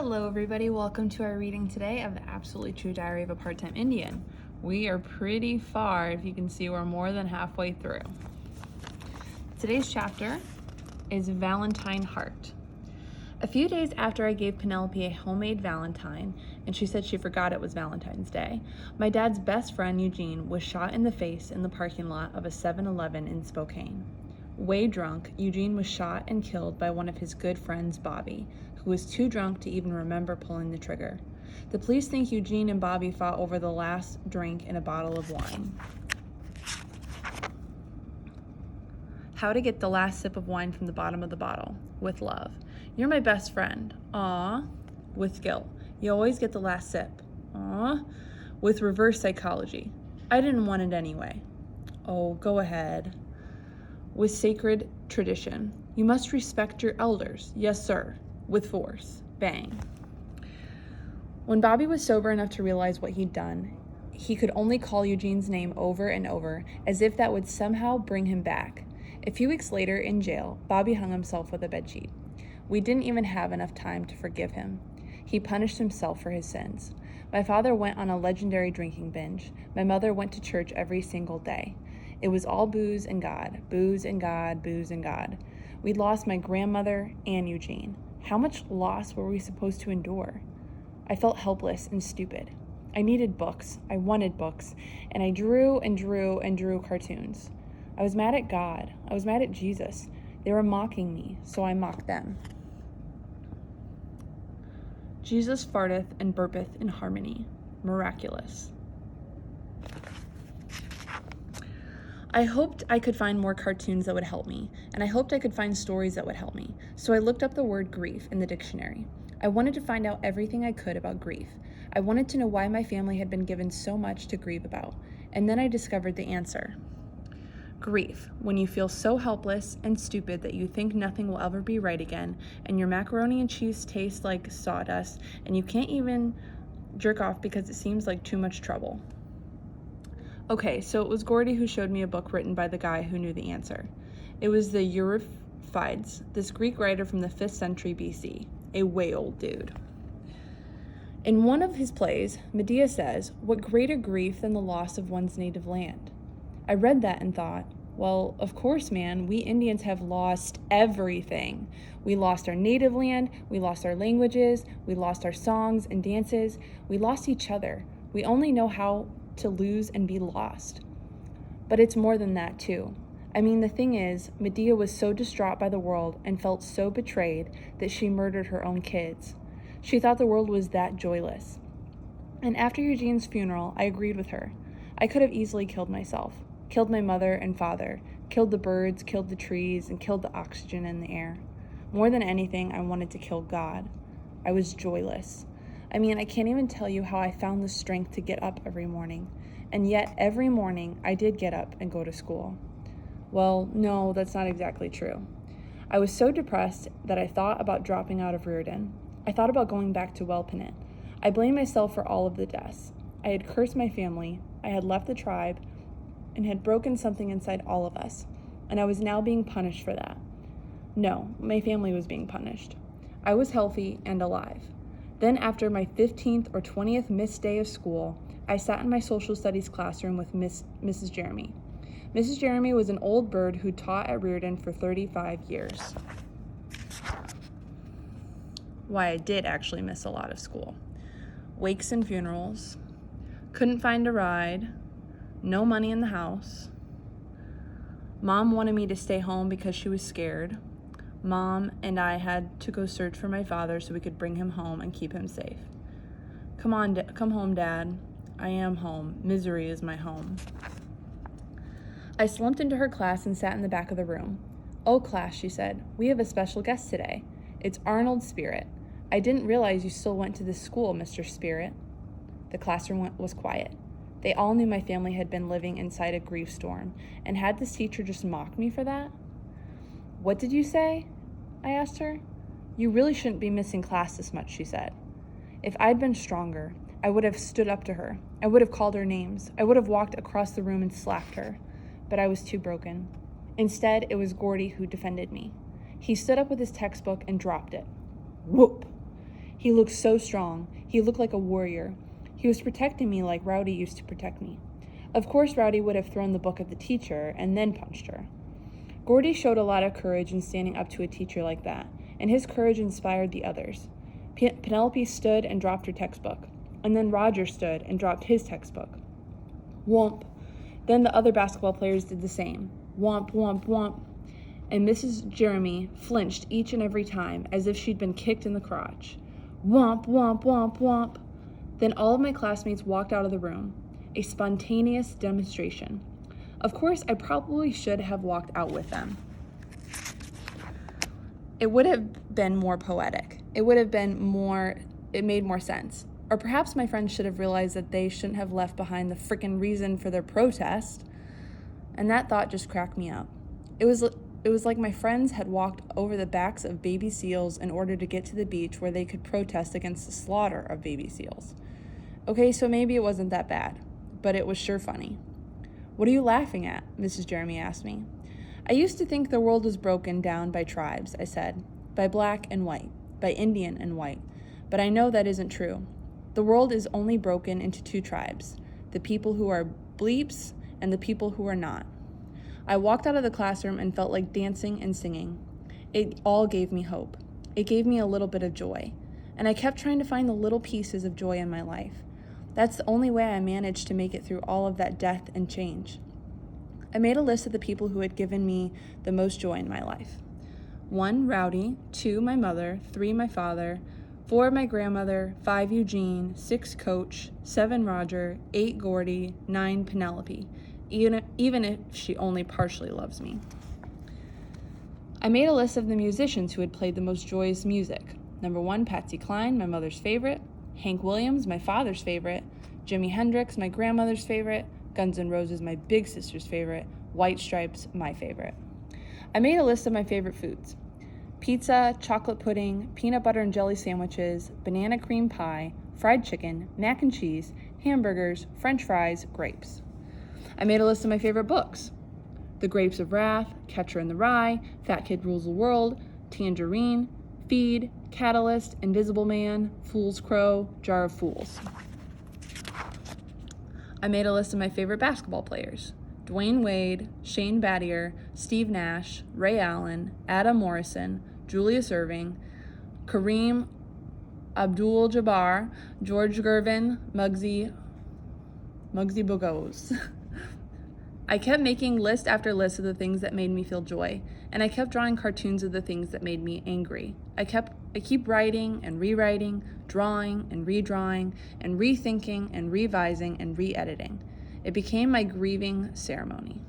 Hello everybody, welcome to our reading today of the Absolutely True Diary of a Part-Time Indian. We are pretty far, if you can see, we're more than halfway through. Today's chapter is Valentine Heart. A few days after I gave Penelope a homemade Valentine, and she said she forgot it was Valentine's Day, my dad's best friend Eugene was shot in the face in the parking lot of a 7-Eleven in Spokane. Way drunk, Eugene was shot and killed by one of his good friends, Bobby, who was too drunk to even remember pulling the trigger. The police think Eugene and Bobby fought over the last drink in a bottle of wine. How to get the last sip of wine from the bottom of the bottle. With love. You're my best friend. Aw. With guilt. You always get the last sip. Aw. With reverse psychology. I didn't want it anyway. Oh, go ahead. With sacred tradition. You must respect your elders. Yes, sir. With force. Bang. When Bobby was sober enough to realize what he'd done, he could only call Eugene's name over and over, as if that would somehow bring him back. A few weeks later, in jail, Bobby hung himself with a bedsheet. We didn't even have enough time to forgive him. He punished himself for his sins. My father went on a legendary drinking binge. My mother went to church every single day. It was all booze and God, booze and God, booze and God. We'd lost my grandmother and Eugene. How much loss were we supposed to endure? I felt helpless and stupid. I needed books. I wanted books. And I drew and drew and drew cartoons. I was mad at God. I was mad at Jesus. They were mocking me, so I mocked them. Jesus farteth and burpeth in harmony. Miraculous. I hoped I could find more cartoons that would help me, and I hoped I could find stories that would help me, so I looked up the word grief in the dictionary. I wanted to find out everything I could about grief. I wanted to know why my family had been given so much to grieve about, and then I discovered the answer. Grief, when you feel so helpless and stupid that you think nothing will ever be right again, and your macaroni and cheese tastes like sawdust, and you can't even jerk off because it seems like too much trouble. Okay, so it was Gordy who showed me a book written by the guy who knew the answer. It was the Euripides, this Greek writer from the 5th century BC, a way old dude. In one of his plays, Medea says, "What greater grief than the loss of one's native land?" I read that and thought, well, of course, man, we Indians have lost everything. We lost our native land, we lost our languages, we lost our songs and dances, we lost each other. We only know how to lose and be lost. But it's more than that too. I mean, the thing is, Medea was so distraught by the world and felt so betrayed that she murdered her own kids. She thought the world was that joyless. And after Eugene's funeral, I agreed with her. I could have easily killed myself, killed my mother and father, killed the birds, killed the trees, and killed the oxygen in the air. More than anything, I wanted to kill God. I was joyless. I mean, I can't even tell you how I found the strength to get up every morning. And yet, every morning, I did get up and go to school. Well, no, that's not exactly true. I was so depressed that I thought about dropping out of Reardon. I thought about going back to Welpinit. I blamed myself for all of the deaths. I had cursed my family, I had left the tribe, and had broken something inside all of us. And I was now being punished for that. No, my family was being punished. I was healthy and alive. Then after my 15th or 20th missed day of school, I sat in my social studies classroom with Mrs. Jeremy. Mrs. Jeremy was an old bird who taught at Reardon for 35 years. Why, I did actually miss a lot of school. Wakes and funerals, couldn't find a ride, no money in the house. Mom wanted me to stay home because she was scared. Mom and I had to go search for my father so we could bring him home and keep him safe. Come home, Dad. I am home. Misery is my home. I slumped into her class and sat in the back of the room. "Oh, class," she said, "we have a special guest today. It's Arnold Spirit. I didn't realize you still went to this school, Mr. Spirit." The classroom was quiet. They all knew my family had been living inside a grief storm, and had this teacher just mocked me for that? "What did you say?" I asked her. "You really shouldn't be missing class this much," she said. If I'd been stronger, I would have stood up to her. I would have called her names. I would have walked across the room and slapped her. But I was too broken. Instead, it was Gordy who defended me. He stood up with his textbook and dropped it. Whoop! He looked so strong. He looked like a warrior. He was protecting me like Rowdy used to protect me. Of course, Rowdy would have thrown the book at the teacher and then punched her. Gordy showed a lot of courage in standing up to a teacher like that, and his courage inspired the others. Penelope stood and dropped her textbook, and then Roger stood and dropped his textbook. Whomp. Then the other basketball players did the same. Whomp, whomp, whomp. And Mrs. Jeremy flinched each and every time as if she'd been kicked in the crotch. Whomp, whomp, whomp, whomp. Then all of my classmates walked out of the room. A spontaneous demonstration. Of course, I probably should have walked out with them. It would have been more poetic. It made more sense. Or perhaps my friends should have realized that they shouldn't have left behind the frickin' reason for their protest. And that thought just cracked me up. It was like my friends had walked over the backs of baby seals in order to get to the beach where they could protest against the slaughter of baby seals. Okay, so maybe it wasn't that bad, but it was sure funny. What are you laughing at? Mrs. Jeremy asked me. I used to think the world was broken down by tribes, I said, by black and white, by Indian and white, but I know that isn't true. The world is only broken into two tribes, the people who are bleeps and the people who are not. I walked out of the classroom and felt like dancing and singing. It all gave me hope. It gave me a little bit of joy, and I kept trying to find the little pieces of joy in my life. That's the only way I managed to make it through all of that death and change. I made a list of the people who had given me the most joy in my life. 1, Rowdy. 2, my mother. 3, my father. 4, my grandmother. 5, Eugene. 6, Coach. 7, Roger. 8, Gordy. 9, Penelope, even if she only partially loves me. I made a list of the musicians who had played the most joyous music. Number 1, Patsy Cline, my mother's favorite. Hank Williams, my father's favorite. Jimi Hendrix, my grandmother's favorite. Guns N' Roses, my big sister's favorite. White Stripes, my favorite. I made a list of my favorite foods. Pizza, chocolate pudding, peanut butter and jelly sandwiches, banana cream pie, fried chicken, mac and cheese, hamburgers, french fries, grapes. I made a list of my favorite books. The Grapes of Wrath, Catcher in the Rye, Fat Kid Rules the World, Tangerine, Feed, Catalyst, Invisible Man, Fool's Crow, Jar of Fools. I made a list of my favorite basketball players. Dwayne Wade, Shane Battier, Steve Nash, Ray Allen, Adam Morrison, Julius Erving, Kareem Abdul-Jabbar, George Gervin, Muggsy Bogues. I kept making list after list of the things that made me feel joy, and I kept drawing cartoons of the things that made me angry. I keep writing and rewriting, drawing and redrawing, and rethinking and revising and re-editing. It became my grieving ceremony.